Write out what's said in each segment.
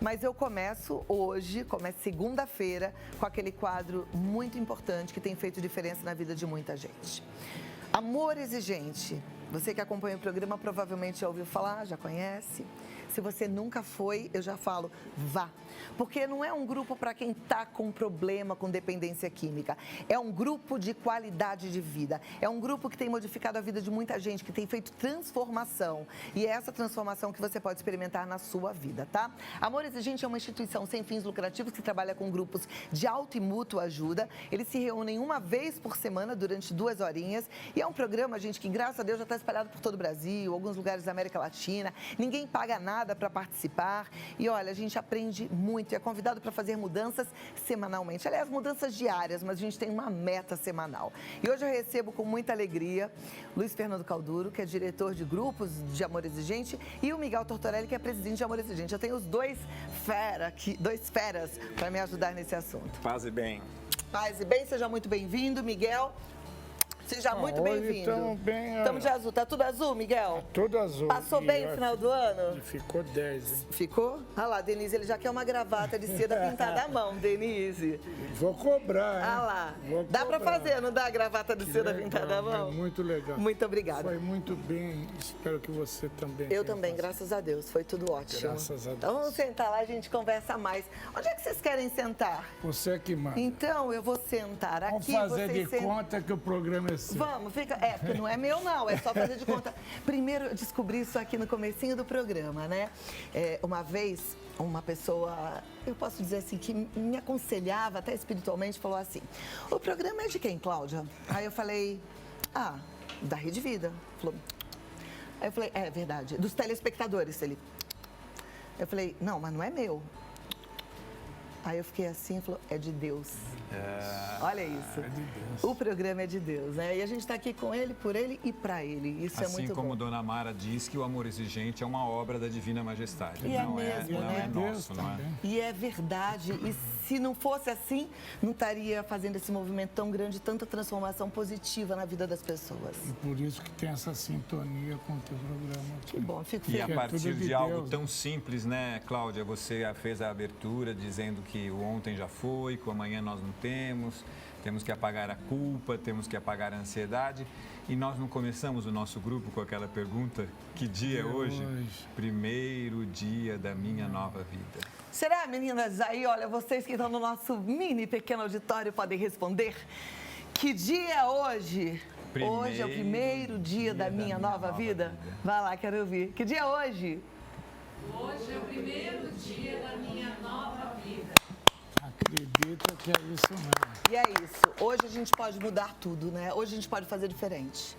Mas eu começo segunda-feira, com aquele quadro muito importante que tem feito diferença na vida de muita gente. Amor exigente. Você que acompanha o programa provavelmente já ouviu falar, já conhece. Se você nunca foi, eu já falo, vá. Porque não é um grupo para quem está com problema com dependência química. É um grupo de qualidade de vida. É um grupo que tem modificado a vida de muita gente, que tem feito transformação. E é essa transformação que você pode experimentar na sua vida, tá? Amor Exigente é uma instituição sem fins lucrativos que trabalha com grupos de auto e mútua ajuda. Eles se reúnem uma vez por semana durante 2 horinhas. E é um programa, gente, que graças a Deus já está espalhado por todo o Brasil, alguns lugares da América Latina. Ninguém paga nada para participar e olha, a gente aprende muito e é convidado para fazer mudanças semanalmente. Aliás, mudanças diárias, mas a gente tem uma meta semanal. E hoje eu recebo com muita alegria Luiz Fernando Calduro, que é diretor de grupos de Amor Exigente, e o Miguel Tortorelli, que é presidente de Amor Exigente. Eu tenho os dois feras para me ajudar nesse assunto. Paz e bem. Paz e bem, seja muito bem-vindo, Miguel. Seja muito bem-vindo. Estamos bem. Estamos de azul. Tá tudo azul, Miguel? Tudo azul. Passou bem o final do ano? E ficou 10, hein? Ficou? Olha lá, Denise, ele já quer uma gravata de seda pintada à mão, Denise. Vou cobrar, hein? Ah lá. Vou Dá pra cobrar. fazer, não dá a gravata de seda Legal, pintada à mão? mas muito legal. Muito obrigada. Foi muito bem. Espero que você também. Eu tenha também, passado. graças a Deus. Foi tudo ótimo. Graças a Deus. Então vamos sentar lá, a gente conversa mais. Onde é que vocês querem sentar? Você é que manda. Então, eu vou sentar aqui. Vamos fazer de vocês sentam. conta que o programa é seu. Vamos, fica. É, porque não é meu, não, é só fazer de conta. Primeiro, eu descobri isso aqui no comecinho do programa, né? Uma vez, uma pessoa, eu posso dizer assim, que me aconselhava, até espiritualmente, falou assim: o programa é de quem, Cláudia? Aí eu falei: da Rede Vida. Falou. Aí eu falei: é verdade, dos telespectadores. Ele. Eu falei: não, mas não é meu. Aí eu fiquei assim e falou: é de Deus. Olha isso. É de Deus. O programa é de Deus, né? E a gente está aqui com ele, por ele e para ele. Isso é muito Assim como bom. Dona Mara diz que o Amor Exigente é uma obra da Divina Majestade. E é não mesmo, não né? é nosso, não é? E é verdade. E se não fosse assim, não estaria fazendo esse movimento tão grande, tanta transformação positiva na vida das pessoas. E por isso que tem essa sintonia com o teu programa aqui. Que bom, fico E a feliz. é tudo partir de de algo Deus, tão né? simples, né, Cláudia? Você fez a abertura dizendo que o ontem já foi, que o amanhã nós não temos que apagar a culpa, temos que apagar a ansiedade. E nós não começamos o nosso grupo com aquela pergunta: que dia é hoje? Primeiro dia da minha nova vida. Será, meninas? Aí, olha, vocês que estão no nosso mini pequeno auditório podem responder. Que dia é hoje? Hoje é o primeiro dia da minha nova vida? Vai lá, quero ouvir. Que dia é hoje? Hoje é o primeiro dia da minha nova vida. Acredita que é isso mesmo. E é isso. Hoje a gente pode mudar tudo, né? Hoje a gente pode fazer diferente.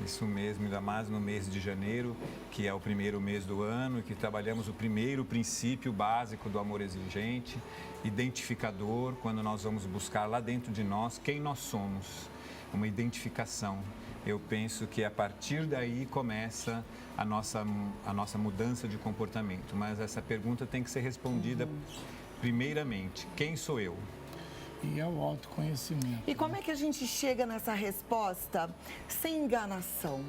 Isso mesmo, ainda mais no mês de janeiro, que é o primeiro mês do ano, e que trabalhamos o primeiro princípio básico do amor exigente, identificador, quando nós vamos buscar lá dentro de nós quem nós somos, uma identificação. Eu penso que a partir daí começa a nossa mudança de comportamento, mas essa pergunta tem que ser respondida primeiramente: quem sou eu? E é o autoconhecimento. E como é que a gente chega nessa resposta sem enganação?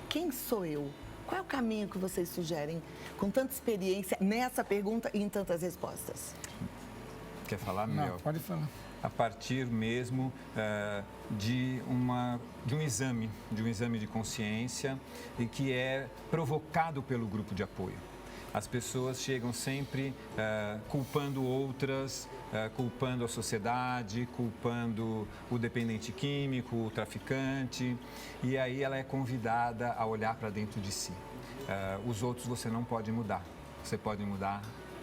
Quem sou eu? Qual é o caminho que vocês sugerem com tanta experiência nessa pergunta e em tantas respostas? Quer falar, Miguel? Não, pode falar. A partir mesmo de um exame de consciência e que é provocado pelo grupo de apoio. As pessoas chegam sempre culpando outras, culpando a sociedade, culpando o dependente químico, o traficante, e aí ela é convidada a olhar para dentro de si. Os outros você não pode mudar, você pode mudar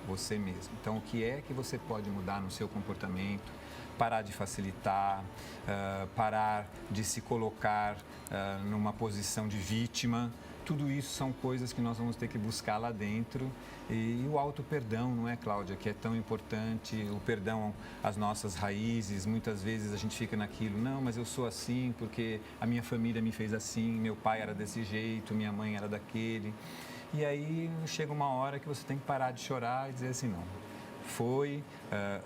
você mesmo. Então, o que é que você pode mudar no seu comportamento? Parar de facilitar, parar de se colocar numa posição de vítima. Tudo isso são coisas que nós vamos ter que buscar lá dentro. E o auto-perdão, não é, Cláudia, que é tão importante, o perdão às nossas raízes. Muitas vezes a gente fica naquilo: não, mas eu sou assim porque a minha família me fez assim, meu pai era desse jeito, minha mãe era daquele. E aí chega uma hora que você tem que parar de chorar e dizer assim: não,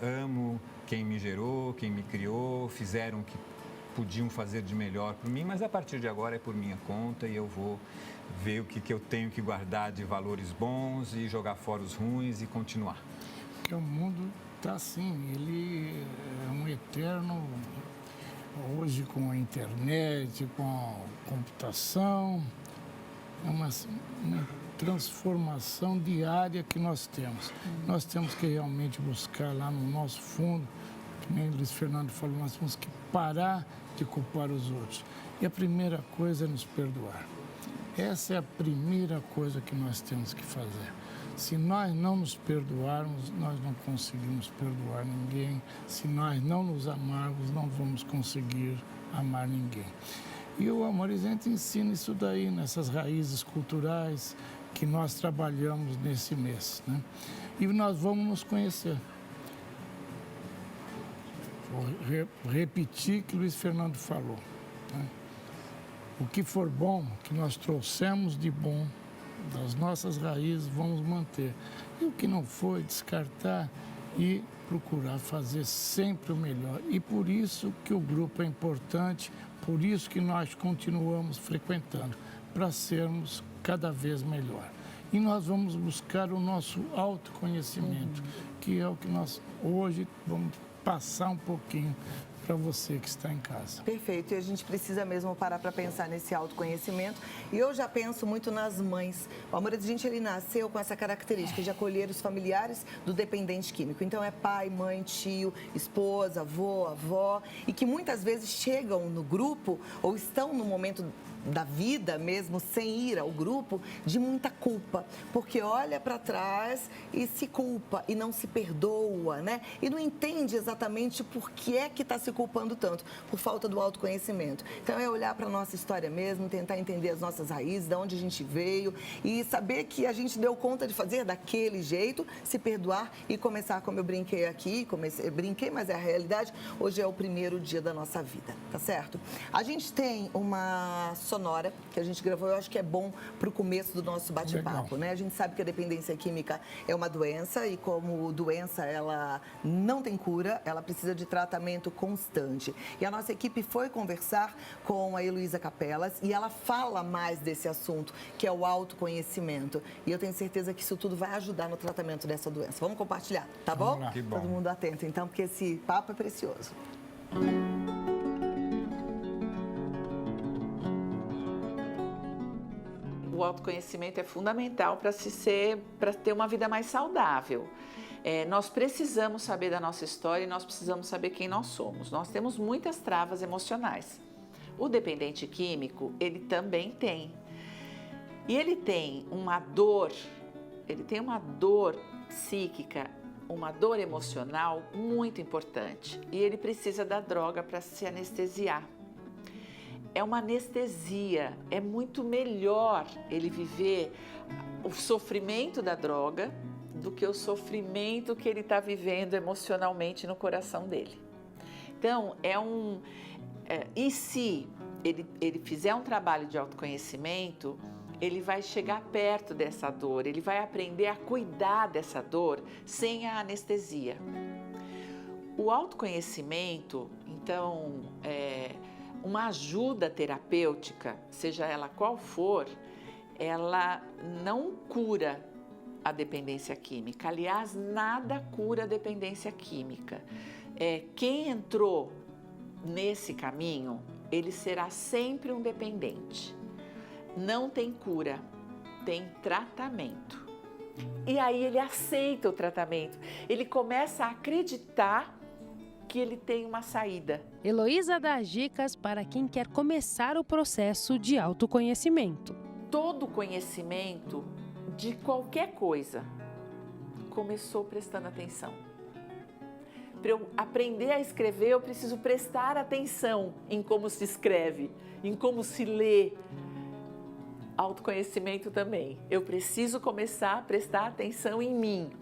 amo quem me gerou, quem me criou, fizeram o que podiam fazer de melhor por mim, mas a partir de agora é por minha conta e eu vou ver o que eu tenho que guardar de valores bons e jogar fora os ruins e continuar. porque o mundo está assim, ele é um eterno, hoje com a internet, com a computação, é uma transformação diária que nós temos. Nós temos que realmente buscar lá no nosso fundo, que nem o Luiz Fernando falou, nós temos que parar de culpar os outros. E a primeira coisa é nos perdoar. Essa é a primeira coisa que nós temos que fazer. Se nós não nos perdoarmos, nós não conseguimos perdoar ninguém. Se nós não nos amarmos, não vamos conseguir amar ninguém. E o Amorizente ensina isso daí, nessas raízes culturais que nós trabalhamos nesse mês, né? E nós vamos nos conhecer. Vou repetir o que o Luiz Fernando falou, né? O que for bom, que nós trouxemos de bom das nossas raízes, vamos manter. E o que não foi, descartar e procurar fazer sempre o melhor. E por isso que o grupo é importante, por isso que nós continuamos frequentando, para sermos cada vez melhor. E nós vamos buscar o nosso autoconhecimento, que é o que nós hoje vamos passar um pouquinho para você que está em casa. Perfeito, e a gente precisa mesmo parar para pensar nesse autoconhecimento. E eu já penso muito nas mães. O Amorizente, ele nasceu com essa característica de acolher os familiares do dependente químico. Então é pai, mãe, tio, esposa, avô, avó, e que muitas vezes chegam no grupo ou estão no momento da vida mesmo, sem ir ao grupo, de muita culpa, porque olha para trás e se culpa e não se perdoa, né? E não entende exatamente por que é que está se culpando tanto, por falta do autoconhecimento. Então é olhar para a nossa história mesmo, tentar entender as nossas raízes, de onde a gente veio e saber que a gente deu conta de fazer daquele jeito, se perdoar e começar, como eu brinquei aqui, brinquei, mas é a realidade, hoje é o primeiro dia da nossa vida, tá certo? A gente tem uma sonora que a gente gravou, eu acho que é bom para o começo do nosso bate-papo, né? A gente sabe que a dependência química é uma doença e como doença ela não tem cura, ela precisa de tratamento constante. E a nossa equipe foi conversar com a Heloísa Capelas e ela fala mais desse assunto, que é o autoconhecimento. E eu tenho certeza que isso tudo vai ajudar no tratamento dessa doença. Vamos compartilhar, tá bom? Vamos lá. Que bom. Todo mundo atento, então, porque esse papo é precioso. O autoconhecimento é fundamental para ter uma vida mais saudável. Nós precisamos saber da nossa história e nós precisamos saber quem nós somos. Nós temos muitas travas emocionais. O dependente químico, ele também tem. E ele tem uma dor psíquica, uma dor emocional muito importante. E ele precisa da droga para se anestesiar. É uma anestesia, é muito melhor ele viver o sofrimento da droga do que o sofrimento que ele está vivendo emocionalmente no coração dele. Então, e se ele fizer um trabalho de autoconhecimento, ele vai chegar perto dessa dor, ele vai aprender a cuidar dessa dor sem a anestesia. O autoconhecimento, então, uma ajuda terapêutica, seja ela qual for, ela não cura a dependência química. Aliás, nada cura a dependência química. Quem entrou nesse caminho, ele será sempre um dependente. Não tem cura, tem tratamento. E aí ele aceita o tratamento, ele começa a acreditar que ele tem uma saída. Heloísa dá dicas para quem quer começar o processo de autoconhecimento. Todo conhecimento de qualquer coisa começou prestando atenção. Para eu aprender a escrever, eu preciso prestar atenção em como se escreve, em como se lê. Autoconhecimento também. Eu preciso começar a prestar atenção em mim.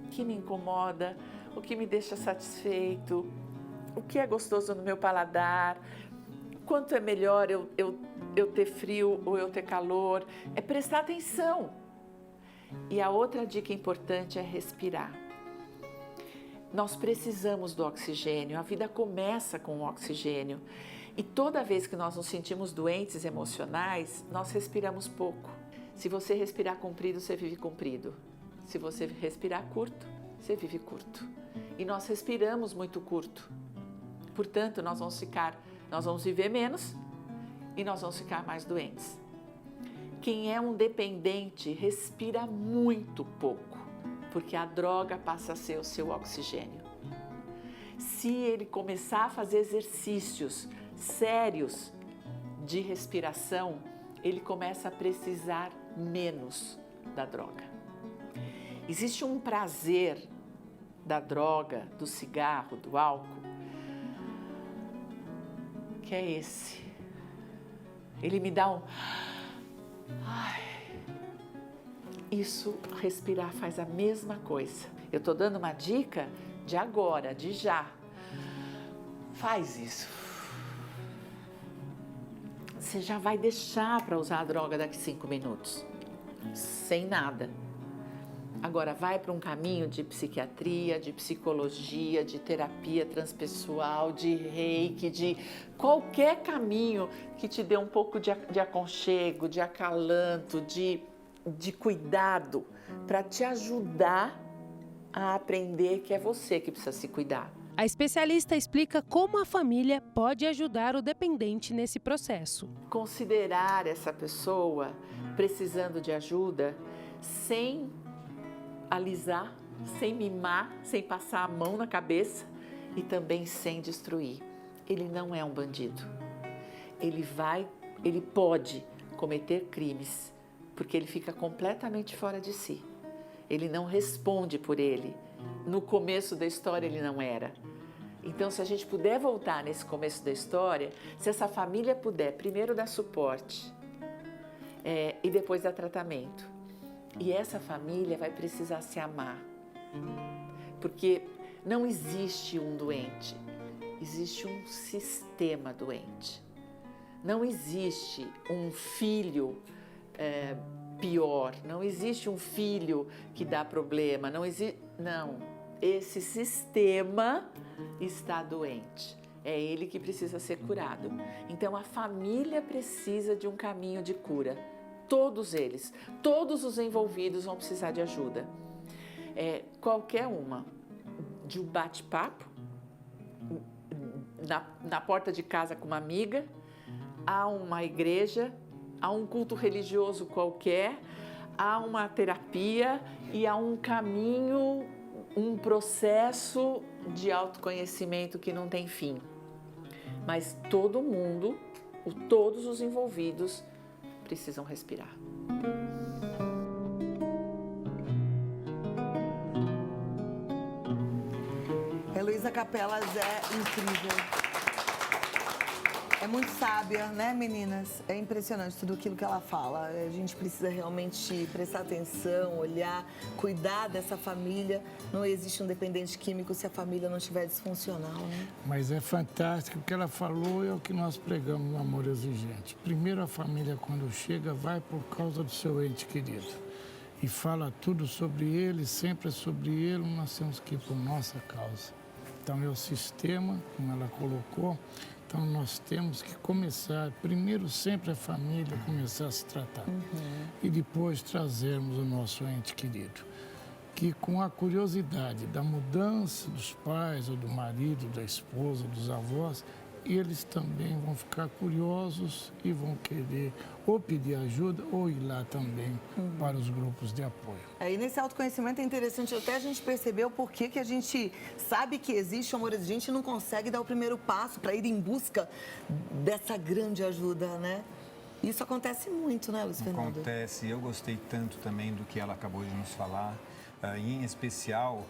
O que me incomoda, o que me deixa satisfeito, o que é gostoso no meu paladar, quanto é melhor eu ter frio ou eu ter calor. É prestar atenção. E a outra dica importante é respirar. Nós precisamos do oxigênio, a vida começa com o oxigênio. E toda vez que nós nos sentimos doentes emocionais, nós respiramos pouco. Se você respirar comprido, você vive comprido. Se você respirar curto, você vive curto. E nós respiramos muito curto. Portanto, nós vamos viver menos e nós vamos ficar mais doentes. Quem é um dependente respira muito pouco, porque a droga passa a ser o seu oxigênio. Se ele começar a fazer exercícios sérios de respiração, ele começa a precisar menos da droga. Existe um prazer da droga, do cigarro, do álcool, que é esse. Ele me dá um... Ai. Isso, respirar faz a mesma coisa. Eu estou dando uma dica de agora, de já. Faz isso. Você já vai deixar para usar a droga daqui 5 minutos. Sem nada. Agora, vai para um caminho de psiquiatria, de psicologia, de terapia transpessoal, de reiki, de qualquer caminho que te dê um pouco de aconchego, de acalanto, de cuidado, para te ajudar a aprender que é você que precisa se cuidar. A especialista explica como a família pode ajudar o dependente nesse processo. Considerar essa pessoa precisando de ajuda sem alisar, sem mimar, sem passar a mão na cabeça e também sem destruir. Ele não é um bandido. Ele pode cometer crimes, porque ele fica completamente fora de si. Ele não responde por ele. No começo da história ele não era. Então, se a gente puder voltar nesse começo da história, se essa família puder primeiro dar suporte e depois dar tratamento, e essa família vai precisar se amar, porque não existe um doente, existe um sistema doente. Não existe um filho pior, não existe um filho que dá problema, não, esse sistema está doente, é ele que precisa ser curado. Então a família precisa de um caminho de cura. Todos eles, todos os envolvidos vão precisar de ajuda. Qualquer uma, de um bate-papo, na porta de casa com uma amiga, a uma igreja, a um culto religioso qualquer, a uma terapia e a um caminho, um processo de autoconhecimento que não tem fim. Mas todo mundo, todos os envolvidos, precisam respirar. Heloísa Capelas é incrível. É muito sábia, né, meninas? É impressionante tudo aquilo que ela fala. A gente precisa realmente prestar atenção, olhar, cuidar dessa família. Não existe um dependente químico se a família não estiver disfuncional, né? Mas é fantástico. O que ela falou é o que nós pregamos no Amor Exigente. Primeiro, a família, quando chega, vai por causa do seu ente querido. E fala tudo sobre ele, sempre é sobre ele, nós temos que ir por nossa causa. Então, é o sistema, como ela colocou. Então, nós temos que começar, primeiro sempre a família, começar a se tratar. E depois trazermos o nosso ente querido. Que com a curiosidade da mudança dos pais, ou do marido, da esposa, dos avós, eles também vão ficar curiosos e vão querer ou pedir ajuda ou ir lá também para os grupos de apoio. Aí nesse autoconhecimento é interessante até a gente perceber o porquê que a gente sabe que existe o amor exigente e não consegue dar o primeiro passo para ir em busca dessa grande ajuda, né? Isso acontece muito, né, Luiz Fernando? Acontece. Eu gostei tanto também do que ela acabou de nos falar, em especial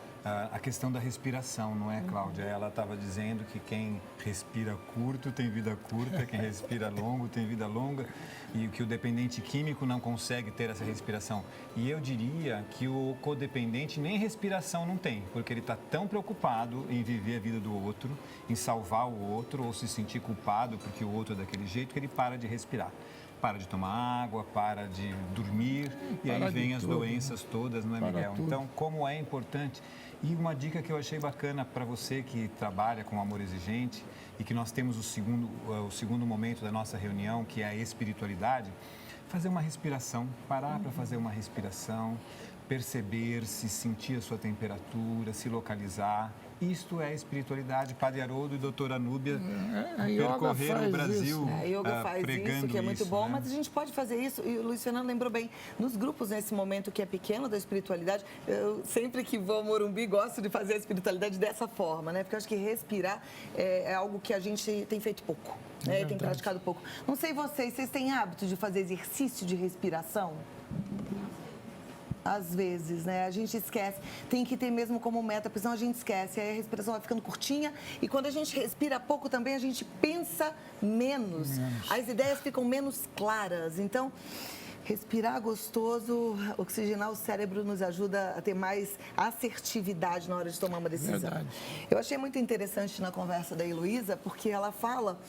a questão da respiração, não é, Cláudia? Ela estava dizendo que quem respira curto tem vida curta, quem respira longo tem vida longa, e que o dependente químico não consegue ter essa respiração. E eu diria que o codependente nem respiração não tem, porque ele está tão preocupado em viver a vida do outro, em salvar o outro, ou se sentir culpado porque o outro é daquele jeito, que ele para de respirar. Para de tomar água, para de dormir, e aí vem as doenças todas, não é, Miguel? Então, como é importante. E uma dica que eu achei bacana para você que trabalha com amor exigente e que nós temos o segundo momento da nossa reunião, que é a espiritualidade, fazer uma respiração, parar para fazer uma respiração, perceber-se, sentir a sua temperatura, se localizar. Isto é espiritualidade. Padre Haroldo e doutora Núbia percorreram o Brasil A yoga faz pregando isso, que é muito isso, bom, né? mas a gente pode fazer isso, e o Luiz Fernando lembrou bem, nos grupos, nesse momento que é pequeno da espiritualidade, eu sempre que vou ao Morumbi gosto de fazer a espiritualidade dessa forma, né? Porque eu acho que respirar é algo que a gente tem feito pouco, né? Tem praticado pouco. Não sei vocês têm hábito de fazer exercício de respiração? Às vezes, né? A gente esquece. Tem que ter mesmo como meta, porque senão a gente esquece. Aí a respiração vai ficando curtinha e quando a gente respira pouco também, a gente pensa menos. As ideias ficam menos claras. Então, respirar gostoso, oxigenar o cérebro nos ajuda a ter mais assertividade na hora de tomar uma decisão. Verdade. Eu achei muito interessante na conversa da Heloísa, porque ela fala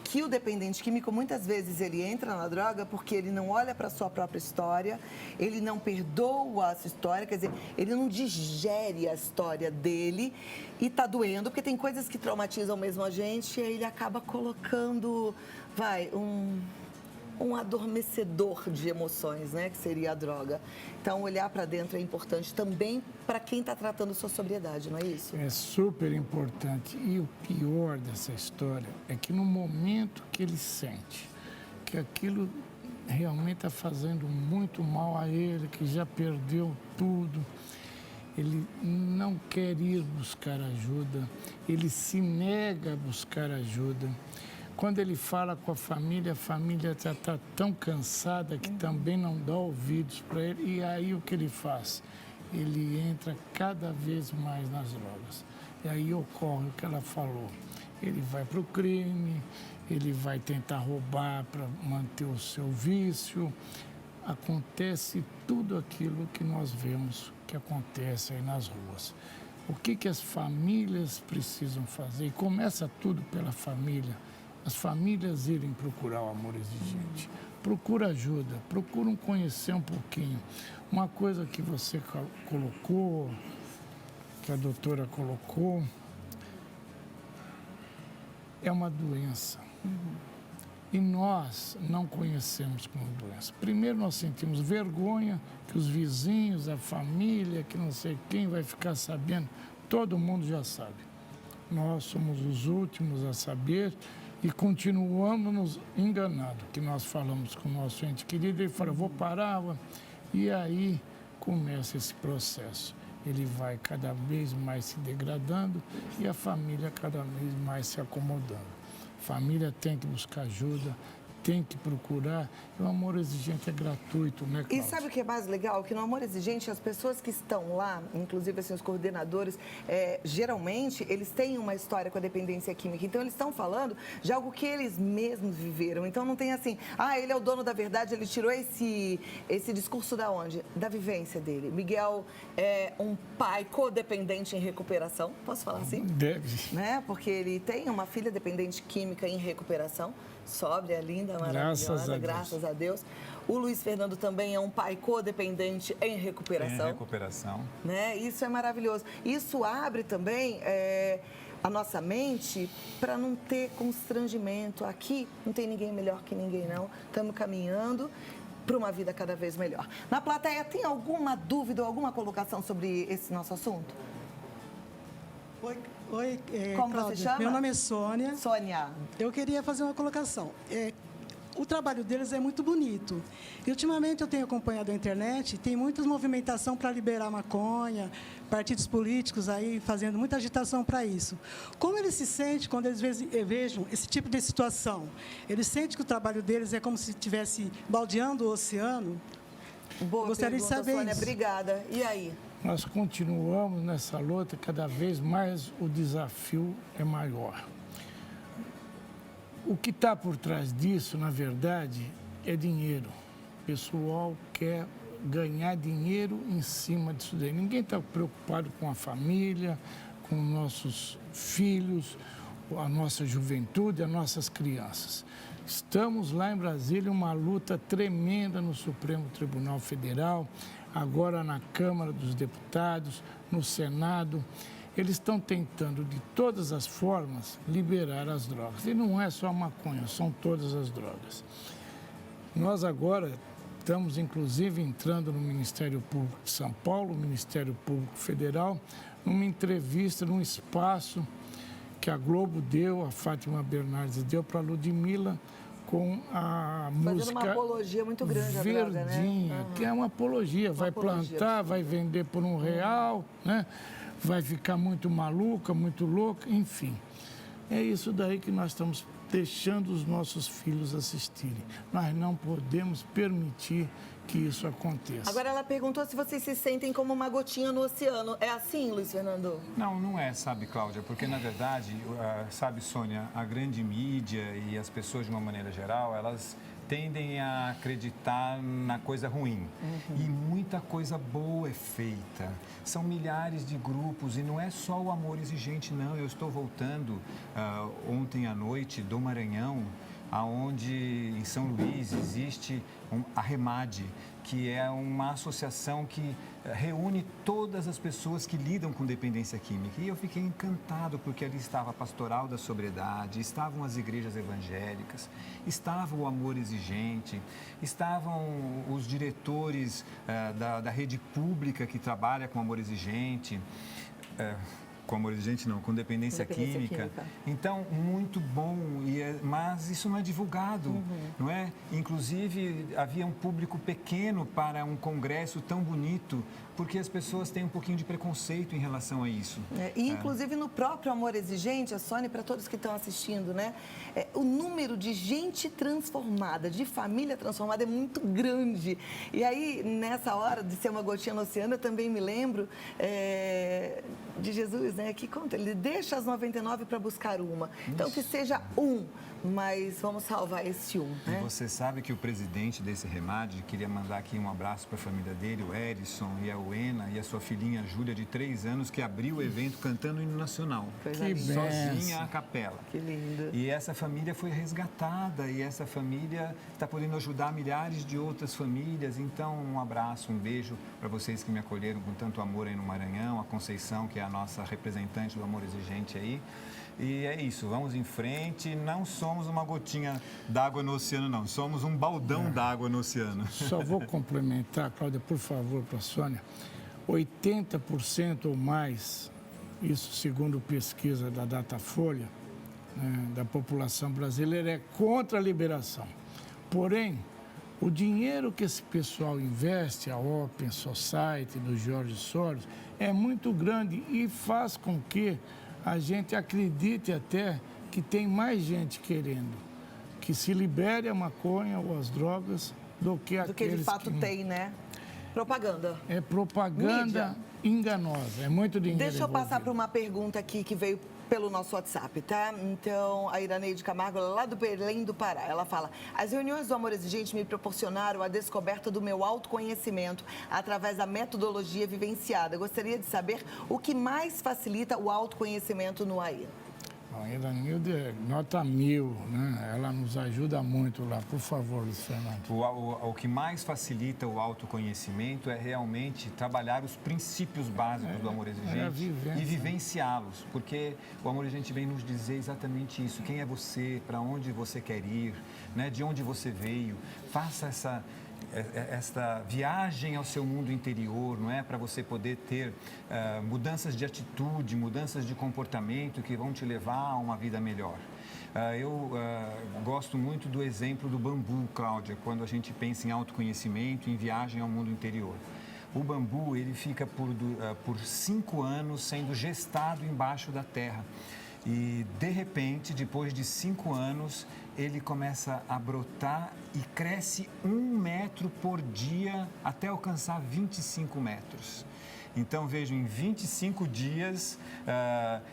que o dependente químico, muitas vezes, ele entra na droga porque ele não olha para a sua própria história, ele não perdoa a sua história, quer dizer, ele não digere a história dele e está doendo, porque tem coisas que traumatizam mesmo a gente, e aí ele acaba colocando, um adormecedor de emoções, né, que seria a droga. Então, olhar para dentro é importante também para quem está tratando sua sobriedade, não é isso? É super importante. E o pior dessa história é que no momento que ele sente que aquilo realmente está fazendo muito mal a ele, que já perdeu tudo, ele não quer ir buscar ajuda, ele se nega a buscar ajuda. Quando ele fala com a família já está tão cansada que também não dá ouvidos para ele. E aí o que ele faz? Ele entra cada vez mais nas drogas. E aí ocorre o que ela falou. Ele vai para o crime, ele vai tentar roubar para manter o seu vício. Acontece tudo aquilo que nós vemos que acontece aí nas ruas. O que as famílias precisam fazer? E começa tudo pela família. As famílias irem procurar o amor exigente. Procura ajuda, procuram conhecer um pouquinho. Uma coisa que você colocou, que a doutora colocou, é uma doença. E nós não conhecemos como doença. Primeiro nós sentimos vergonha que os vizinhos, a família, que não sei quem vai ficar sabendo. Todo mundo já sabe. Nós somos os últimos a saber. E continuamos nos enganando, que nós falamos com o nosso ente querido, ele fala, vou parar, e aí começa esse processo. Ele vai cada vez mais se degradando e a família cada vez mais se acomodando. A família tem que buscar ajuda, tem que procurar. O amor exigente é gratuito, né, Cláudia? E sabe o que é mais legal? Que no Amor Exigente, as pessoas que estão lá, inclusive assim, os coordenadores, geralmente, eles têm uma história com a dependência química. Então, eles estão falando de algo que eles mesmos viveram. Então, não tem assim, ele é o dono da verdade, ele tirou esse discurso da onde? Da vivência dele. Miguel é um pai codependente em recuperação, posso falar assim? Deve. Né? Porque ele tem uma filha dependente química em recuperação, sóbria, linda, maravilhosa, graças a Deus. O Luiz Fernando também é um pai codependente em recuperação. Em recuperação. Né? Isso é maravilhoso. Isso abre também a nossa mente para não ter constrangimento. Aqui não tem ninguém melhor que ninguém, não. Estamos caminhando para uma vida cada vez melhor. Na plateia, tem alguma dúvida ou alguma colocação sobre esse nosso assunto? Oi, Como Cláudia, você chama? Meu nome é Sônia. Sônia. Eu queria fazer uma colocação. O trabalho deles é muito bonito. E, ultimamente, eu tenho acompanhado a internet, tem muita movimentação para liberar maconha, partidos políticos aí fazendo muita agitação para isso. Como eles se sentem quando eles vejam esse tipo de situação? Eles sentem que o trabalho deles é como se estivesse baldeando o oceano? Boa Gostaria pergunta, de saber Sônia. isso. Obrigada. E aí? Nós continuamos nessa luta, cada vez mais o desafio é maior. O que está por trás disso, na verdade, é dinheiro. O pessoal quer ganhar dinheiro em cima disso daí. Ninguém está preocupado com a família, com nossos filhos, a nossa juventude, as nossas crianças. Estamos lá em Brasília, uma luta tremenda no Supremo Tribunal Federal, agora na Câmara dos Deputados, no Senado. Eles estão tentando, de todas as formas, liberar as drogas. E não é só a maconha, são todas as drogas. Nós agora estamos, inclusive, entrando no Ministério Público de São Paulo, Ministério Público Federal, numa entrevista, num espaço que a Globo deu, a Fátima Bernardes deu para a Ludmilla, com a música uma apologia muito grande à Verdinha, droga, né? que é uma apologia. Vai plantar, vai vender por R$1, né? Vai ficar muito maluca, muito louca, enfim. É isso daí que nós estamos deixando os nossos filhos assistirem. Nós não podemos permitir que isso aconteça. Agora, ela perguntou se vocês se sentem como uma gotinha no oceano. É assim, Luiz Fernando? Não, não é, sabe, Cláudia? Porque, na verdade, sabe, Sônia, a grande mídia e as pessoas, de uma maneira geral, elas tendem a acreditar na coisa ruim. E muita coisa boa é feita. São milhares de grupos e não é só o Amor Exigente, não. Eu estou voltando ontem à noite do Maranhão, aonde em São Luís existe a Remade, que é uma associação que reúne todas as pessoas que lidam com dependência química. E eu fiquei encantado porque ali estava a Pastoral da Sobriedade, estavam as igrejas evangélicas, estava o Amor Exigente, estavam os diretores da rede pública que trabalha com Amor Exigente. Com amor exigente não, com dependência química. Então, muito bom, mas isso não é divulgado, não é? Inclusive, havia um público pequeno para um congresso tão bonito, porque as pessoas têm um pouquinho de preconceito em relação a isso. E, inclusive, no próprio Amor Exigente, a Sônia, para todos que estão assistindo, né? O número de gente transformada, de família transformada é muito grande. E aí, nessa hora de ser uma gotinha no oceano, eu também me lembro de Jesus, né? Que conta, ele deixa as 99 para buscar uma. Então, que seja um, mas vamos salvar esse um, né? E você sabe que o presidente desse Remade queria mandar aqui um abraço para a família dele, o Edson e a Uena e a sua filhinha Júlia, de 3 anos, que abriu o evento cantando o hino nacional. Sozinha a capela. Que lindo. E essa família foi resgatada e essa família está podendo ajudar milhares de outras famílias. Então, um abraço, um beijo para vocês que me acolheram com tanto amor aí no Maranhão, a Conceição, que é a nossa representante do Amor Exigente aí. E é isso, vamos em frente. Não somos uma gotinha d'água no oceano, não. Somos um baldão d'água no oceano. Só vou complementar, Cláudia, por favor, para a Sônia. 80% ou mais, isso segundo pesquisa da Datafolha, né, da população brasileira, é contra a liberação. Porém, o dinheiro que esse pessoal investe, a Open Society, do Jorge Soros, é muito grande e faz com que a gente acredite até que tem mais gente querendo que se libere a maconha ou as drogas do que aqueles que... Do que de fato tem, né? Propaganda. É propaganda enganosa, é muito dinheiro. Deixa eu passar para uma pergunta aqui que veio pelo nosso WhatsApp, tá? Então, a Iraneide Camargo, lá do Belém do Pará, ela fala: as reuniões do Amor Exigente me proporcionaram a descoberta do meu autoconhecimento através da metodologia vivenciada. Gostaria de saber o que mais facilita o autoconhecimento no AI. A Iranilde, nota 1000, né? Ela nos ajuda muito lá. Por favor, Luiz Fernando. O que mais facilita o autoconhecimento é realmente trabalhar os princípios básicos do Amor Exigente e vivenciá-los. Porque o Amor Exigente vem nos dizer exatamente isso. Quem é você, para onde você quer ir, né? De onde você veio. Faça esta viagem ao seu mundo interior, não é? Para você poder ter mudanças de atitude, mudanças de comportamento que vão te levar a uma vida melhor. Eu gosto muito do exemplo do bambu, Cláudia, quando a gente pensa em autoconhecimento, em viagem ao mundo interior. O bambu, ele fica por 5 anos sendo gestado embaixo da terra. E, de repente, depois de 5 anos, ele começa a brotar e cresce 1 metro por dia até alcançar 25 metros. Então, vejo, em 25 dias,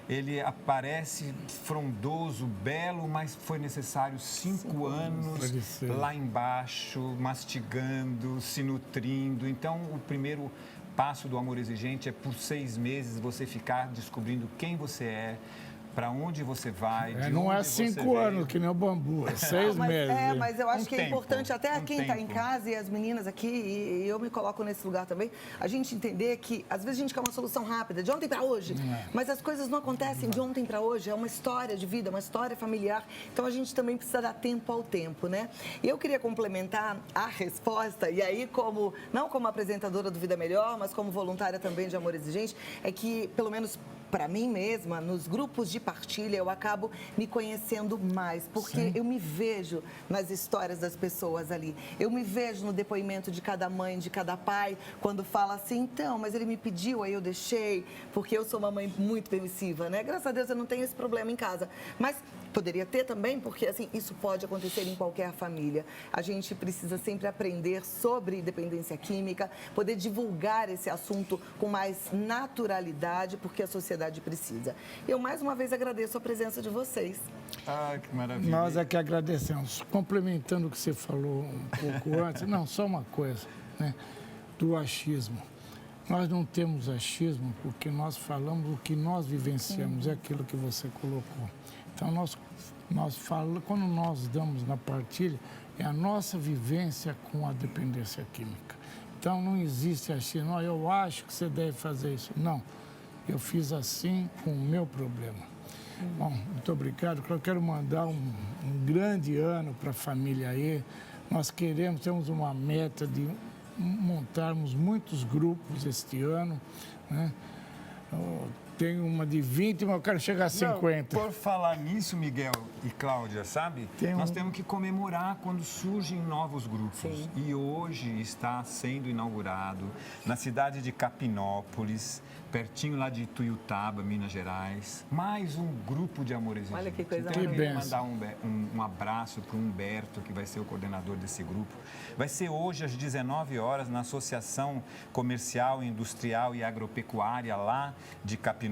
ele aparece frondoso, belo, mas foi necessário 5 anos lá embaixo, mastigando, se nutrindo. Então, o primeiro passo do Amor Exigente é, por 6 meses, você ficar descobrindo quem você é, para onde você vai, de Não onde é você 5 veio. anos, que nem o bambu, é 6 meses. Mas eu acho Um que é tempo, importante, até um quem está em tempo. casa e as meninas aqui, e eu me coloco nesse lugar também, a gente entender que às vezes a gente quer uma solução rápida, de ontem para hoje, mas as coisas não acontecem de ontem para hoje, é uma história de vida, uma história familiar, então a gente também precisa dar tempo ao tempo, né? E eu queria complementar a resposta, e aí não como apresentadora do Vida Melhor, mas como voluntária também de Amor Exigente, é que, pelo menos para mim mesma, nos grupos de partilha, eu acabo me conhecendo mais, porque eu me vejo nas histórias das pessoas ali. Eu me vejo no depoimento de cada mãe, de cada pai, quando fala assim, então, mas ele me pediu, aí eu deixei, porque eu sou uma mãe muito permissiva, né? Graças a Deus eu não tenho esse problema em casa. Mas poderia ter também, porque assim, isso pode acontecer em qualquer família. A gente precisa sempre aprender sobre dependência química, poder divulgar esse assunto com mais naturalidade, porque a sociedade precisa. Eu mais uma vez agradeço a presença de vocês. Ah, que maravilha. Nós é que agradecemos. Complementando o que você falou um pouco antes, não, só uma coisa, né? Do achismo. Nós não temos achismo porque nós falamos o que nós vivenciamos, é aquilo que você colocou. Então, nós falamos, quando nós damos na partilha, é a nossa vivência com a dependência química. Então, não existe achismo, "Não, eu acho que você deve fazer isso". Não, eu fiz assim com o meu problema. Bom, muito obrigado. Eu quero mandar um grande ano para a família aí. Nós temos uma meta de montarmos muitos grupos este ano, né? Tenho uma de 20, mas eu quero chegar a 50. Não, por falar nisso, Miguel e Cláudia, sabe? Nós temos que comemorar quando surgem novos grupos. Sim. E hoje está sendo inaugurado na cidade de Capinópolis, pertinho lá de Ituiutaba, Minas Gerais, mais um grupo de Amor Exigente. Olha que coisa Então, eu queria maravilhosa. mandar um abraço para o Humberto, que vai ser o coordenador desse grupo. Vai ser hoje às 19 horas na Associação Comercial, Industrial e Agropecuária lá de Capinópolis,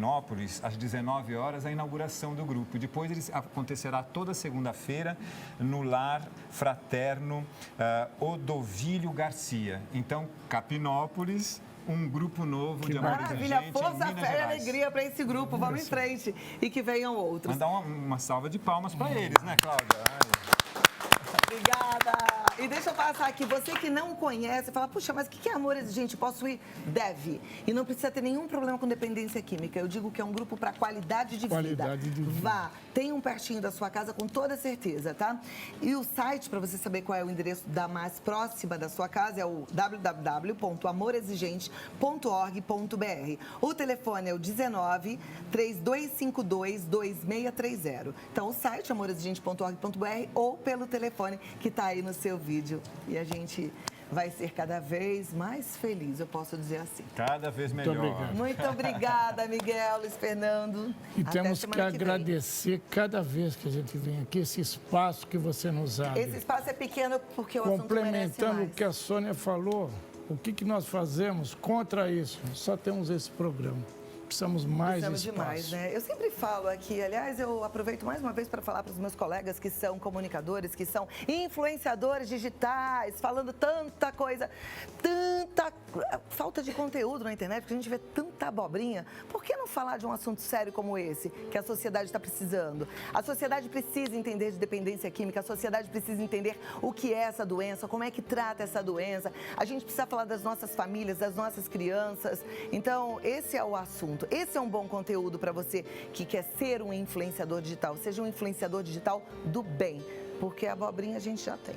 às 19 horas, a inauguração do grupo. Depois ele acontecerá toda segunda-feira no Lar Fraterno Odovílio Garcia. Então, Capinópolis, um grupo novo de Amor Exigente Maravilha, em força, Minas fé e Gerais. alegria para esse grupo. Vamos em frente e que venham outros. Mandar uma salva de palmas para eles, né, Cláudia? Obrigada! E deixa eu passar aqui, você que não conhece, fala, puxa, mas o que é Amor Exigente? Posso ir? Deve. E não precisa ter nenhum problema com dependência química. Eu digo que é um grupo para qualidade de vida. Vá, tem um pertinho da sua casa com toda certeza, tá? E o site, para você saber qual é o endereço da mais próxima da sua casa, é o www.amorexigente.org.br. O telefone é o 19-3252-2630. Então, o site amorexigente.org.br ou pelo telefone que está aí no seu vídeo. E a gente vai ser cada vez mais feliz, eu posso dizer assim. Cada vez melhor. Muito obrigado. Muito obrigada, Miguel, Luiz Fernando. E Até temos que semana vem. agradecer cada vez que a gente vem aqui, esse espaço que você nos abre. Esse espaço é pequeno porque o assunto merece Complementando mais. o que a Sônia falou, o que nós fazemos contra isso? Só temos esse programa. Precisamos mais Precisamos espaço. demais, né? Eu sempre falo aqui, aliás, eu aproveito mais uma vez para falar para os meus colegas que são comunicadores, que são influenciadores digitais, falando tanta coisa, tanta falta de conteúdo na internet, porque a gente vê tanta abobrinha. Por que não falar de um assunto sério como esse, que a sociedade está precisando? A sociedade precisa entender de dependência química, a sociedade precisa entender o que é essa doença, como é que trata essa doença. A gente precisa falar das nossas famílias, das nossas crianças. Então, esse é o assunto. Esse é um bom conteúdo para você que quer ser um influenciador digital. Seja um influenciador digital do bem, porque a abobrinha a gente já tem.